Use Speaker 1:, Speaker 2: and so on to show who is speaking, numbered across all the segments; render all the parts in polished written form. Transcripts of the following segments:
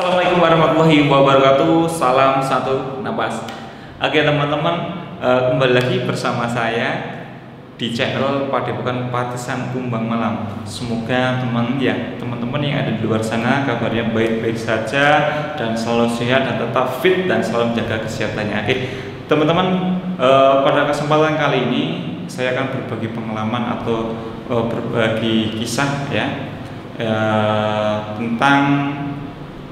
Speaker 1: Assalamualaikum warahmatullahi wabarakatuh. Salam satu napas. Oke teman-teman, kembali lagi bersama saya di channel Padepokan Partisan Kumbang Malang. Semoga teman-teman yang ada di luar sana kabarnya baik-baik saja dan selalu sehat dan tetap fit dan selalu menjaga kesehatannya. Oke teman-teman, pada kesempatan kali ini saya akan berbagi pengalaman atau berbagi kisah tentang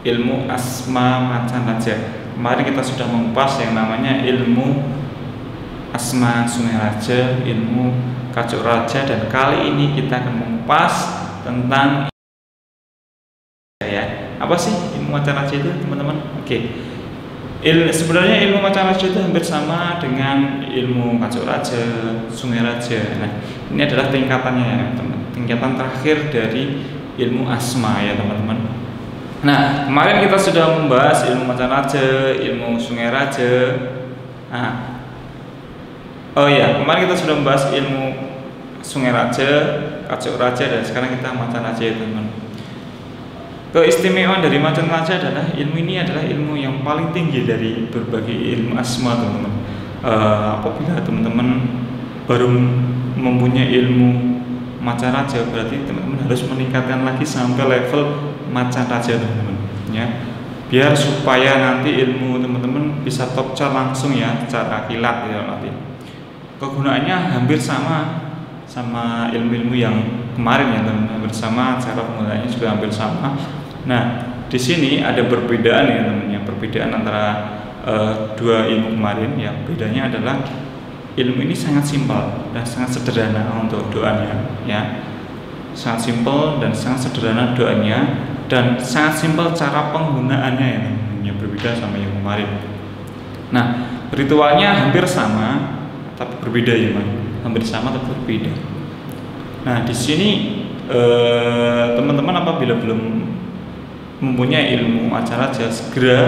Speaker 1: ilmu asma macan raja. Kemarin kita sudah mengupas yang namanya ilmu asma sungai raja, ilmu kacuk raja, dan kali ini kita akan mengupas tentang apa sih ilmu macan raja itu teman-teman. Sebenarnya ilmu macan raja itu hampir sama dengan ilmu kacuk raja, sungai raja. Nah, ini adalah tingkatannya ya teman, tingkatan terakhir dari ilmu asma ya teman-teman. Nah, kemarin kita sudah membahas ilmu macan raja, ilmu sungai raja. Kemarin kita sudah membahas ilmu sungai raja, kacuk raja, dan sekarang kita macan raja ya teman-teman. Keistimewaan dari macan raja adalah ilmu ini adalah ilmu yang paling tinggi dari berbagai ilmu asma teman-teman. Apabila teman-teman baru mempunyai ilmu macan raja, berarti teman-teman harus meningkatkan lagi sampai level macan raja teman-teman ya, biar supaya nanti ilmu teman-teman bisa top chart langsung ya, cara kilat ya. Nanti kegunaannya hampir sama ilmu-ilmu yang kemarin ya teman-teman, hampir sama, cara penggunaannya juga hampir sama. Nah, di sini ada perbedaan ya teman-teman, perbedaan antara dua ilmu kemarin ya. Bedanya adalah ilmu ini sangat simpel dan sangat sederhana untuk doanya ya, sangat simpel dan sangat sederhana doanya, dan sangat simpel cara penggunaannya yang berbeda sama yang kemarin. Nah, ritualnya hampir sama tapi berbeda ya hampir sama tapi berbeda. Nah, di sini teman-teman apabila belum mempunyai ilmu macan raja, segera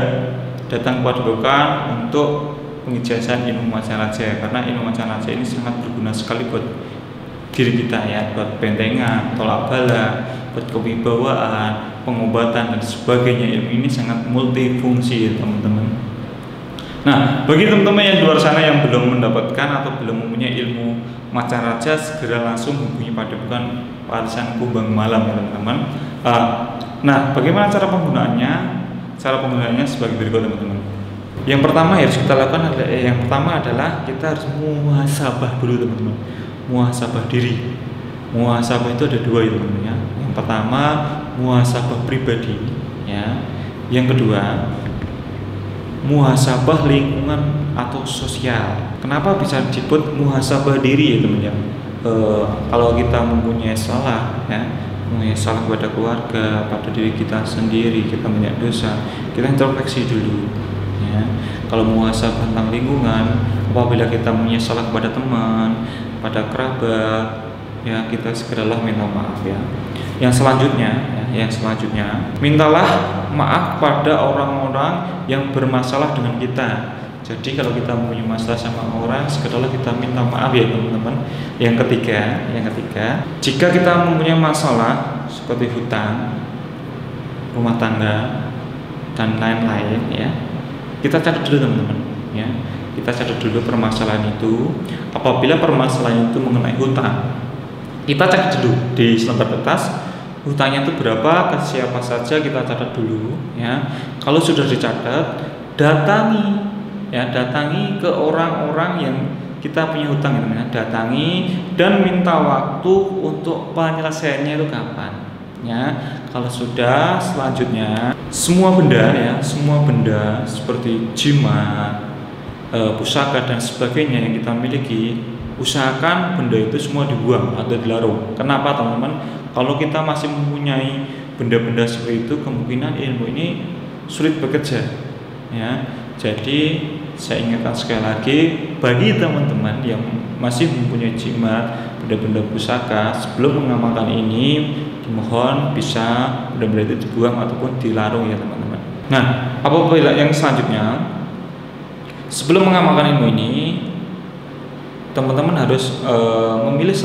Speaker 1: datang ke Padepokan untuk pengijazhan ilmu macan raja, karena ilmu macan raja ini sangat berguna sekali buat diri kita ya, buat bentengan, tolak bala, buat kewibawaan, pengobatan dan sebagainya. Ilmu ini sangat multifungsi ya teman-teman. Nah, bagi teman-teman yang di luar sana yang belum mendapatkan atau belum mempunyai ilmu macan raja, segera langsung hubungi Padepokan Partisan Kumbang Malang ya teman-teman. Nah, bagaimana cara penggunaannya? Cara penggunaannya sebagai berikut teman-teman. Yang pertama harus kita lakukan adalah kita harus muhasabah dulu teman-teman. Muhasabah diri. Muhasabah itu ada dua ya teman-teman ya. Yang pertama muhasabah pribadi ya. Yang kedua muhasabah lingkungan atau sosial. Kenapa bisa disebut muhasabah diri ya teman-teman ya? Kalau kita mempunyai salah ya, mempunyai salah pada keluarga, pada diri kita sendiri, kita punya dosa, kita introspeksi dulu ya. Kalau muhasabah tentang lingkungan, apabila kita punya salah kepada teman, pada kerabat ya, kita segeralah minta maaf ya. Yang selanjutnya mintalah maaf pada orang-orang yang bermasalah dengan kita. Jadi kalau kita mempunyai masalah sama orang, segeralah kita minta maaf ya teman-teman. Yang ketiga, jika kita mempunyai masalah seperti hutang, rumah tangga dan lain-lain ya, kita catat dulu teman-teman ya. Kita catat dulu permasalahan itu. Apabila permasalahan itu mengenai hutang, kita catat dulu di selembar kertas hutangnya itu berapa, ke siapa saja, kita catat dulu ya. Kalau sudah dicatat, datangi ke orang-orang yang kita punya hutang ya, datangi dan minta waktu untuk penyelesaiannya itu kapan ya. Kalau sudah, selanjutnya semua benda seperti jimat, pusaka dan sebagainya yang kita miliki, usahakan benda itu semua dibuang atau dilarung. Kenapa teman-teman? Kalau kita masih mempunyai benda-benda seperti itu, kemungkinan ilmu ini sulit bekerja ya. Jadi saya ingatkan sekali lagi, bagi teman-teman yang masih mempunyai jimat, benda-benda pusaka, sebelum mengamalkan ini dimohon bisa benda-benda itu dibuang ataupun dilarung ya teman-teman. Nah, apabila yang selanjutnya, sebelum mengamalkan ilmu ini, teman-teman harus memilih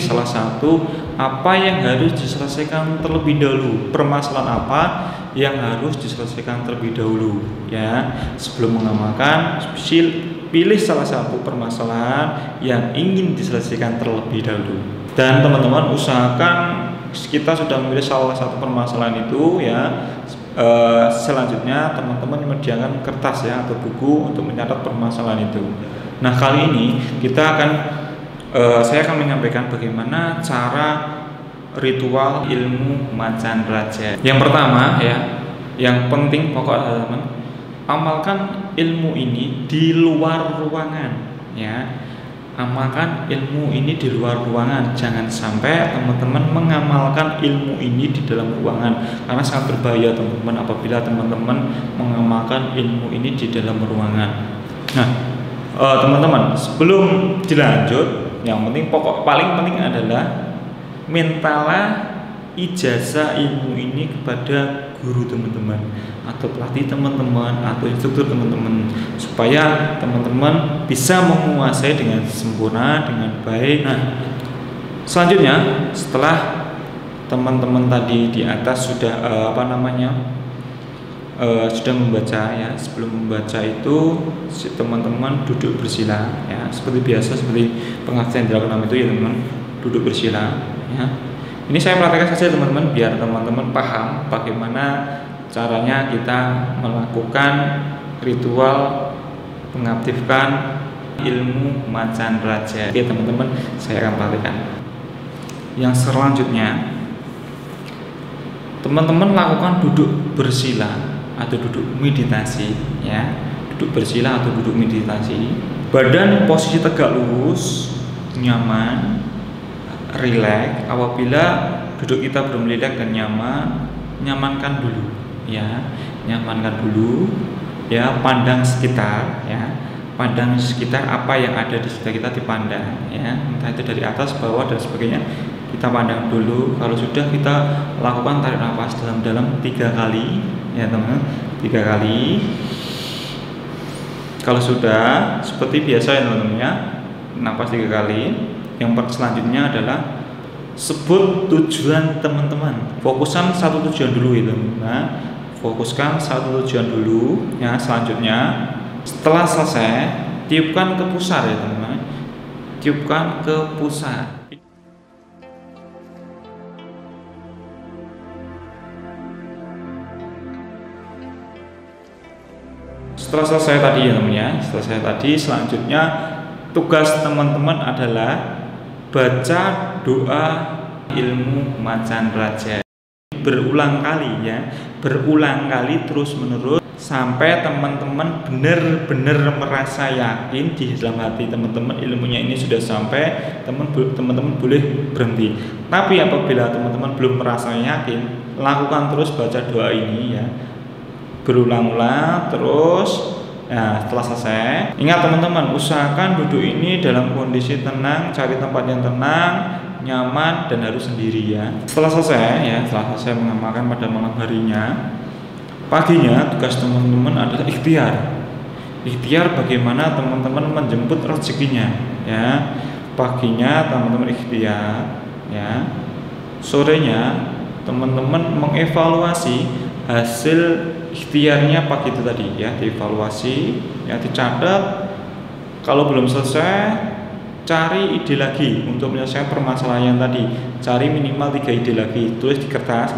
Speaker 1: salah satu apa yang harus diselesaikan terlebih dahulu, permasalahan apa yang harus diselesaikan terlebih dahulu ya. Sebelum mengamalkan, pilih salah satu permasalahan yang ingin diselesaikan terlebih dahulu. Dan teman-teman usahakan kita sudah memilih salah satu permasalahan itu ya. Selanjutnya teman-teman menyediakan kertas ya atau buku untuk mencatat permasalahan itu. Nah, kali ini saya akan menyampaikan bagaimana cara ritual ilmu macan raja. Yang pertama ya, yang penting pokok teman-teman, amalkan ilmu ini di luar ruangan ya. Amalkan ilmu ini di luar ruangan. Jangan sampai teman-teman mengamalkan ilmu ini di dalam ruangan, karena sangat berbahaya teman-teman apabila teman-teman mengamalkan ilmu ini di dalam ruangan. Nah, teman-teman, sebelum dilanjut, yang paling penting adalah mintalah ijazah ilmu ini kepada guru teman-teman atau pelatih teman-teman atau instruktur teman-teman, supaya teman-teman bisa menguasai dengan sempurna, dengan baik. Nah, selanjutnya setelah teman-teman tadi di atas sudah sudah membaca ya, sebelum membaca itu teman-teman duduk bersila ya, seperti biasa, seperti pengajian dilakukan itu ya teman-teman, duduk bersila ya. Ini saya praktekkan saja teman-teman biar teman-teman paham bagaimana caranya kita melakukan ritual mengaktifkan ilmu macan raja. Oke teman-teman, saya akan praktekkan. Yang selanjutnya, teman-teman lakukan duduk bersila atau duduk meditasi ya. Duduk bersila atau duduk meditasi. Badan posisi tegak lurus, nyaman, rileks. Apabila duduk kita belum rileks dan nyaman, nyamankan dulu ya, nyamankan dulu ya. Pandang sekitar ya, pandang sekitar, apa yang ada di sekitar kita dipandang ya, entah itu dari atas, bawah dan sebagainya, kita pandang dulu. Kalau sudah, kita lakukan tarik nafas dalam-dalam 3 kali ya teman-teman, 3 kali. Kalau sudah seperti biasa ya teman-teman ya, nafas 3 kali. Yang selanjutnya adalah sebut tujuan teman-teman. Fokuskan satu tujuan dulu itu. Nah, fokuskan satu tujuan dulu ya. Selanjutnya setelah selesai, tiupkan ke pusar ya teman-teman. Tiupkan ke pusar. Setelah selesai tadi ya teman ya, selanjutnya tugas teman-teman adalah baca doa ilmu macan raja berulang kali ya, berulang kali terus menerus sampai teman-teman benar-benar merasa yakin di dalam hati teman-teman ilmunya ini sudah sampai. Teman-teman boleh berhenti. Tapi apabila teman-teman belum merasa yakin, lakukan terus baca doa ini ya, berulang-ulang terus. Nah, setelah selesai, ingat teman-teman, usahakan duduk ini dalam kondisi tenang, cari tempat yang tenang, nyaman, dan harus sendiri ya. Setelah selesai mengamalkan pada malam harinya, paginya tugas teman-teman adalah ikhtiar. Ikhtiar bagaimana teman-teman menjemput rezekinya ya. Paginya teman-teman ikhtiar ya. Sorenya teman-teman mengevaluasi hasil ikhtiarnya pagi itu tadi ya, dievaluasi ya, dicatat. Kalau belum selesai, cari ide lagi untuk menyelesaikan permasalahan tadi. Cari minimal 3 ide lagi, tulis di kertas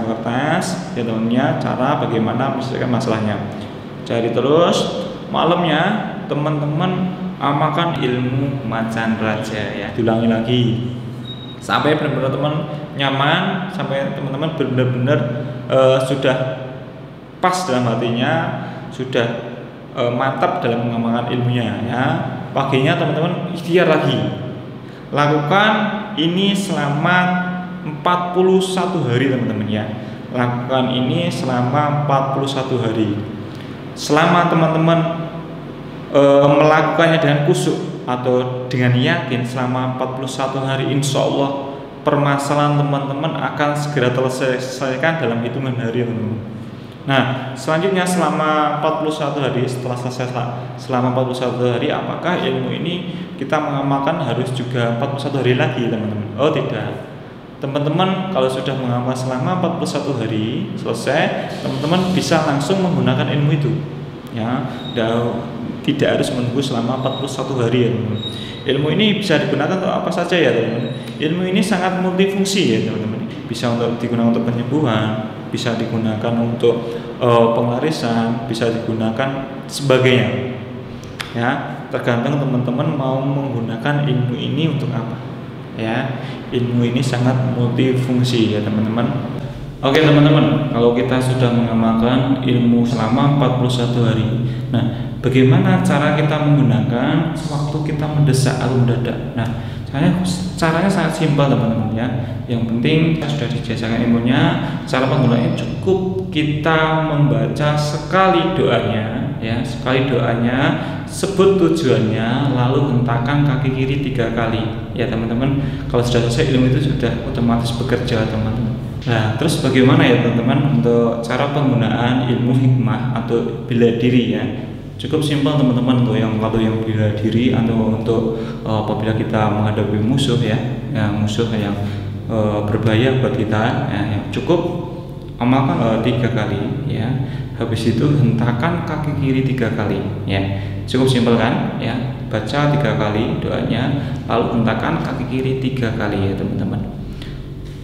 Speaker 1: ya teman-teman, cara bagaimana menyelesaikan masalahnya. Cari terus. Malamnya teman-teman amalkan ilmu macan raja ya, diulangi lagi sampai benar-benar teman nyaman, sampai teman-teman benar-benar sudah pas dalam hatinya, sudah mantap dalam mengamalkan ilmunya ya. Paginya teman-teman ikhtiar lagi. Lakukan ini selama 41 hari teman-teman ya. Lakukan ini selama 41 hari. Selama teman-teman melakukannya dengan khusyuk atau dengan yakin selama 41 hari, insya Allah permasalahan teman-teman akan segera terselesaikan dalam hitungan hari teman-teman. Nah, selanjutnya selama 41 hari, setelah selesai selama 41 hari, apakah ilmu ini kita mengamalkan harus juga 41 hari lagi teman-teman? Oh tidak. Teman-teman kalau sudah menghafal selama 41 hari selesai, teman-teman bisa langsung menggunakan ilmu itu. Ya, tidak harus menunggu selama 41 hari ya teman-teman. Ilmu ini bisa digunakan untuk apa saja ya teman-teman. Ilmu ini sangat multifungsi ya teman-teman. Bisa digunakan untuk penyembuhan, bisa digunakan untuk penglarisan, bisa digunakan sebagainya. Ya, tergantung teman-teman mau menggunakan ilmu ini untuk apa. Ya, ilmu ini sangat multifungsi ya teman-teman. Oke teman-teman, kalau kita sudah mengamalkan ilmu selama 41 hari, nah bagaimana cara kita menggunakan waktu kita mendesak atau mendadak? Nah, caranya sangat simpel teman-teman ya. Yang penting sudah dijelaskan ilmunya, cara penggunaannya cukup kita membaca sekali doanya ya, sekali doanya, sebut tujuannya, lalu hentakkan kaki kiri 3 kali ya teman-teman. Kalau sudah selesai, ilmu itu sudah otomatis bekerja teman-teman. Nah, terus bagaimana ya teman-teman untuk cara penggunaan ilmu hikmah atau bela diri ya? Cukup simpel teman-teman untuk yang bela diri atau untuk apabila kita menghadapi musuh ya, musuh yang berbahaya buat kita ya, cukup amalkan 3 kali ya. Habis itu hentakkan kaki kiri 3 kali ya. Cukup simpel kan ya, baca 3 kali doanya, lalu hentakkan kaki kiri 3 kali ya teman-teman.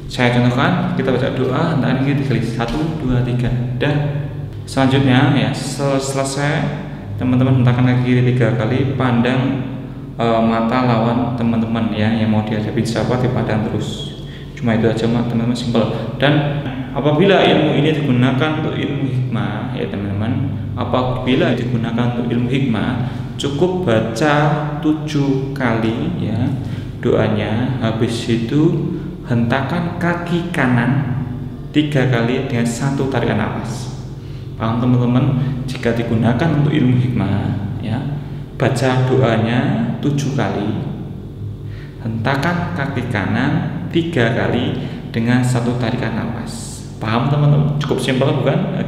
Speaker 1: Saya contohkan, kita baca doa hentakkan kiri 3 kali, 1, 2, 3 dan selanjutnya ya, selesai teman-teman hentakkan kaki kiri 3 kali, pandang mata lawan teman-teman ya yang mau dihadapi, siapa dipandang terus. Cuma itu aja teman-teman, simpel. Dan apabila ilmu ini digunakan untuk ilmu hikmah ya teman-teman, apabila digunakan untuk ilmu hikmah, cukup baca 7 kali ya doanya. Habis itu hentakkan kaki kanan 3 kali dengan 1 tarikan nafas. Paham teman-teman? Jika digunakan untuk ilmu hikmah ya, baca doanya 7 kali, hentakkan kaki kanan 3 kali dengan 1 tarikan nafas. Paham teman-teman? Cukup simpel bukan?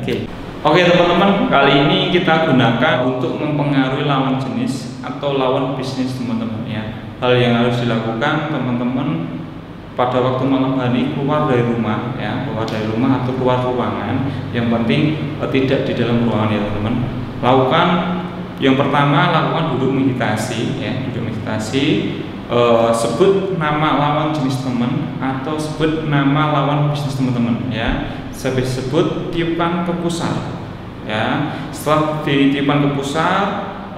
Speaker 1: Oke teman-teman, kali ini kita gunakan untuk mempengaruhi lawan jenis atau lawan bisnis teman-teman ya. Hal yang harus dilakukan teman-teman pada waktu malam hari, keluar dari rumah ya, keluar dari rumah atau keluar ruangan, yang penting tidak di dalam ruangan ya teman-teman. Lakukan yang pertama, lakukan duduk meditasi ya, duduk meditasi. Sebut nama lawan jenis teman atau sebut nama lawan bisnis teman-teman ya. Habis sebut, tiupkan ke pusar ya. Setelah ditiupkan ke pusar,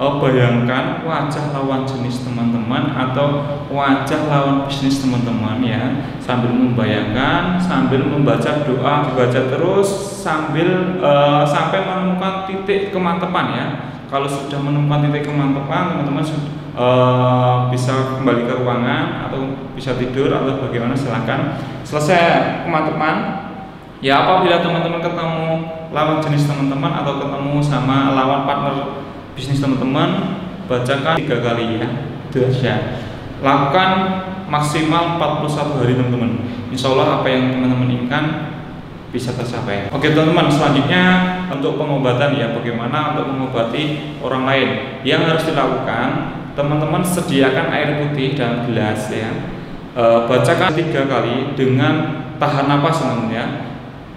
Speaker 1: bayangkan wajah lawan jenis teman-teman atau wajah lawan bisnis teman-teman ya. Sambil membayangkan, sambil membaca doa, dibaca terus sambil sampai menemukan titik kemantapan ya. Kalau sudah menemukan titik kemantapan, teman-teman bisa kembali ke ruangan atau bisa tidur atau bagaimana, silahkan. Selesai kemantapan ya, apabila teman-teman ketemu lawan jenis teman-teman atau ketemu sama lawan partner bisnis teman-teman, bacakan 3 kali ya, itu aja. Lakukan maksimal 41 hari teman-teman. Insya Allah apa yang teman-teman inginkan bisa tercapai. Oke teman-teman, selanjutnya untuk pengobatan ya, bagaimana untuk mengobati orang lain. Yang harus dilakukan, teman-teman sediakan air putih dalam gelas ya. Bacakan 3 kali dengan tahan napas teman-teman ya.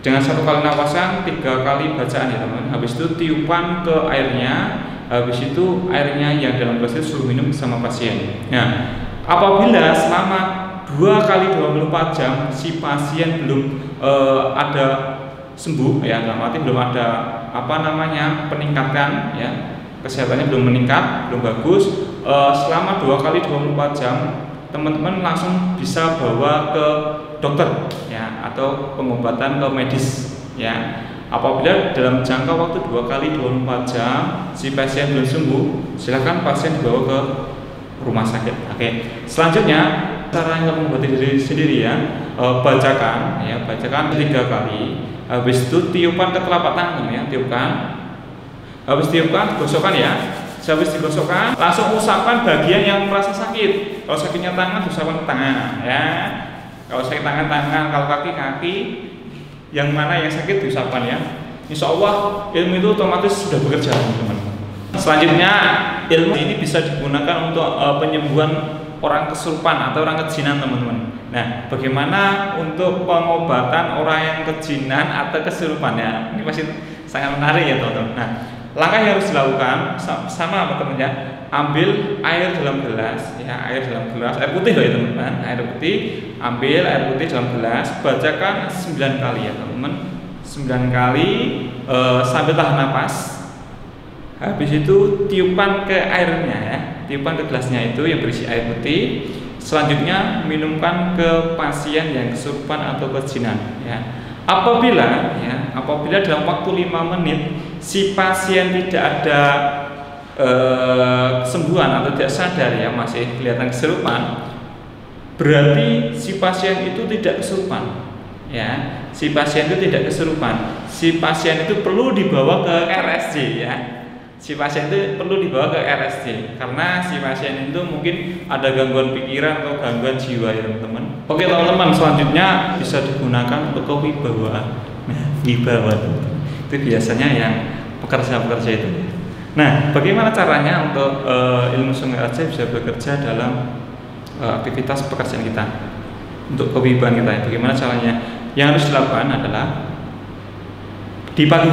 Speaker 1: Dengan 1 kali napasan, 3 kali bacaan ya teman-teman. Habis itu tiupan ke airnya. Habis itu airnya yang dalam gelas itu suruh minum sama pasien. Nah, apabila selama 2 kali 24 jam si pasien belum ada sembuh ya, dalam arti belum ada peningkatan ya, kesehatannya belum meningkat, belum bagus, selama 2 kali 24 jam teman-teman langsung bisa bawa ke dokter ya, atau pengobatan ke medis ya. Apabila dalam jangka waktu 2 kali 24 jam si pasien belum sembuh, silakan pasien dibawa ke rumah sakit. Oke. Selanjutnya cara yang mengobati diri sendiri ya, bacakan 3 kali. Habis itu tiupan ke telapak tangan ya, tiupkan. Habis tiupkan, gosokkan ya. Habis digosokkan, langsung usapkan bagian yang merasa sakit. Kalau sakitnya tangan, usapkan ke tangan ya. Kalau sakit tangan, kalau kaki, yang mana yang sakit diusapkan ya. Insya Allah ilmu itu otomatis sudah bekerja teman-teman. Selanjutnya ilmu ini bisa digunakan untuk penyembuhan orang kesurupan atau orang kejinan teman-teman. Nah, bagaimana untuk pengobatan orang yang kejinan atau kesurupan ya? Ini pasti sangat menarik ya teman-teman. Nah, langkah yang harus dilakukan sama apa teman-teman ya? Ambil air dalam gelas ya, air putih loh ya teman-teman. Air putih, ambil air putih dalam gelas, bacakan 9 kali ya teman-teman. 9 kali sambil tahan napas. Habis itu tiupan ke airnya ya, tiupan ke gelasnya itu yang berisi air putih. Selanjutnya minumkan ke pasien yang kesurupan atau kejinan ya. Apabila dalam waktu 5 menit si pasien tidak ada kesembuhan atau tidak sadar ya, masih kelihatan kesurupan, berarti si pasien itu tidak kesurupan ya. Si pasien itu tidak kesurupan. Si pasien itu perlu dibawa ke RSJ ya. Si pasien itu perlu dibawa ke RSJ karena si pasien itu mungkin ada gangguan pikiran atau gangguan jiwa ya teman-teman. Oke teman-teman, selanjutnya bisa digunakan untuk kewibawaan. Nah, wibawa itu biasanya yang pekerja-pekerja itu. Nah, bagaimana caranya untuk ilmu Sungai Raja bisa bekerja dalam aktivitas pekerjaan kita, untuk kewibawaan kita? Bagaimana caranya? Yang harus dilakukan adalah di pagi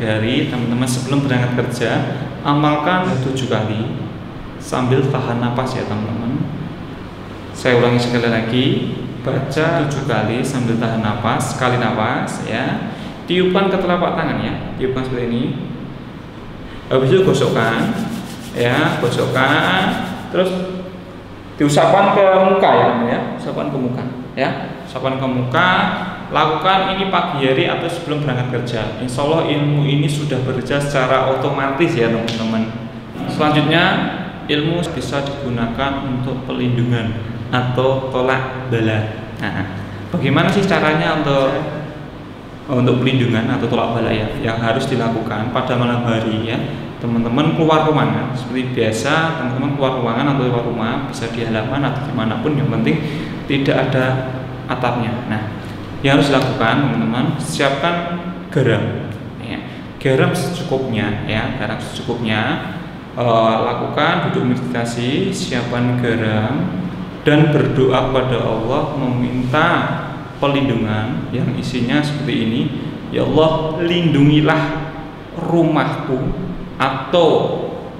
Speaker 1: hari teman-teman sebelum berangkat kerja amalkan 7 kali sambil tahan napas ya teman-teman. Saya ulangi sekali lagi, baca 7 kali sambil tahan napas, sekali napas ya. Tiupan ke telapak tangan ya, tiupan seperti ini. Habis itu gosokkan ya, terus diusapkan ke muka ya, usapkan ke muka ya, usapkan ke muka. Lakukan ini pagi hari atau sebelum berangkat kerja. Insya Allah ilmu ini sudah bekerja secara otomatis ya teman-teman. Selanjutnya ilmu bisa digunakan untuk pelindungan atau tolak bala. Nah, bagaimana sih caranya untuk pelindungan atau tolak bala ya? Yang harus dilakukan pada malam hari ya, teman-teman keluar ruangan seperti biasa. Teman-teman keluar ruangan atau keluar rumah, bisa di halaman atau dimanapun, yang penting tidak ada atapnya. Nah, yang harus dilakukan teman-teman, siapkan garam ya. Garam secukupnya ya, lakukan duduk meditasi, siapkan garam dan berdoa kepada Allah meminta perlindungan yang isinya seperti ini. Ya Allah, lindungilah rumahku atau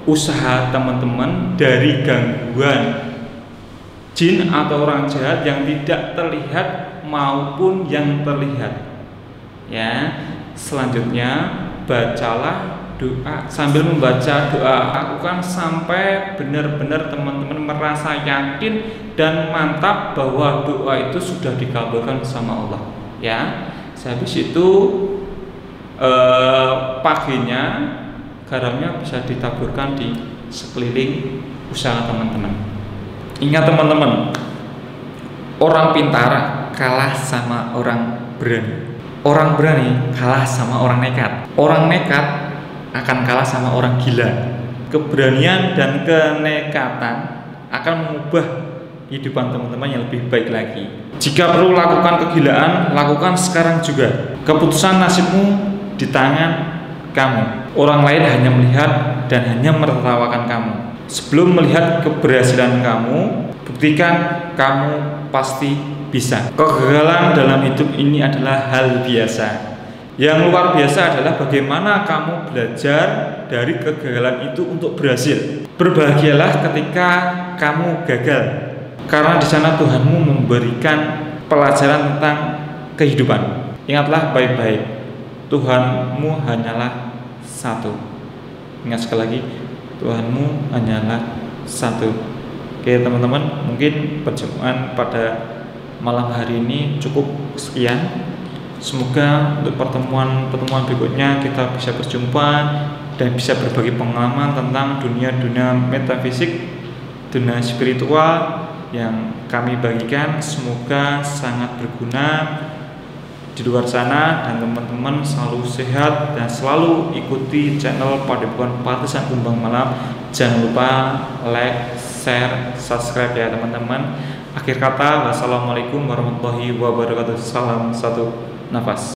Speaker 1: usaha teman-teman dari gangguan jin atau orang jahat yang tidak terlihat maupun yang terlihat ya. Selanjutnya bacalah doa. Sambil membaca doa, lakukan sampai benar-benar teman-teman merasa yakin dan mantap bahwa doa itu sudah dikabulkan sama Allah ya. Habis itu paginya garamnya bisa ditaburkan di sekeliling usaha teman-teman. Ingat teman-teman, orang pintar kalah sama orang berani. Orang berani kalah sama orang nekat. Orang nekat akan kalah sama orang gila. Keberanian dan kenekatan akan mengubah kehidupan teman-teman yang lebih baik lagi. Jika perlu lakukan kegilaan, lakukan sekarang juga. Keputusan nasibmu di tangan kamu. Orang lain hanya melihat dan hanya menertawakan kamu. Sebelum melihat keberhasilan kamu, buktikan kamu pasti bisa. Kegagalan dalam hidup ini adalah hal biasa. Yang luar biasa adalah bagaimana kamu belajar dari kegagalan itu untuk berhasil. Berbahagialah ketika kamu gagal, karena di sana Tuhanmu memberikan pelajaran tentang kehidupan. Ingatlah baik-baik, Tuhanmu hanyalah satu. Ingat sekali lagi, Tuhanmu hanyalah satu. Oke teman-teman, mungkin perjumpaan pada malam hari ini cukup sekian. Semoga untuk pertemuan berikutnya kita bisa berjumpa dan bisa berbagi pengalaman tentang dunia metafisik, dunia spiritual yang kami bagikan. Semoga sangat berguna di luar sana dan teman-teman selalu sehat dan selalu ikuti channel Padepokan Patisan Kumbang Malam. Jangan lupa like, share, subscribe ya teman-teman. Akhir kata, wassalamualaikum warahmatullahi wabarakatuh. Salam satu nafas.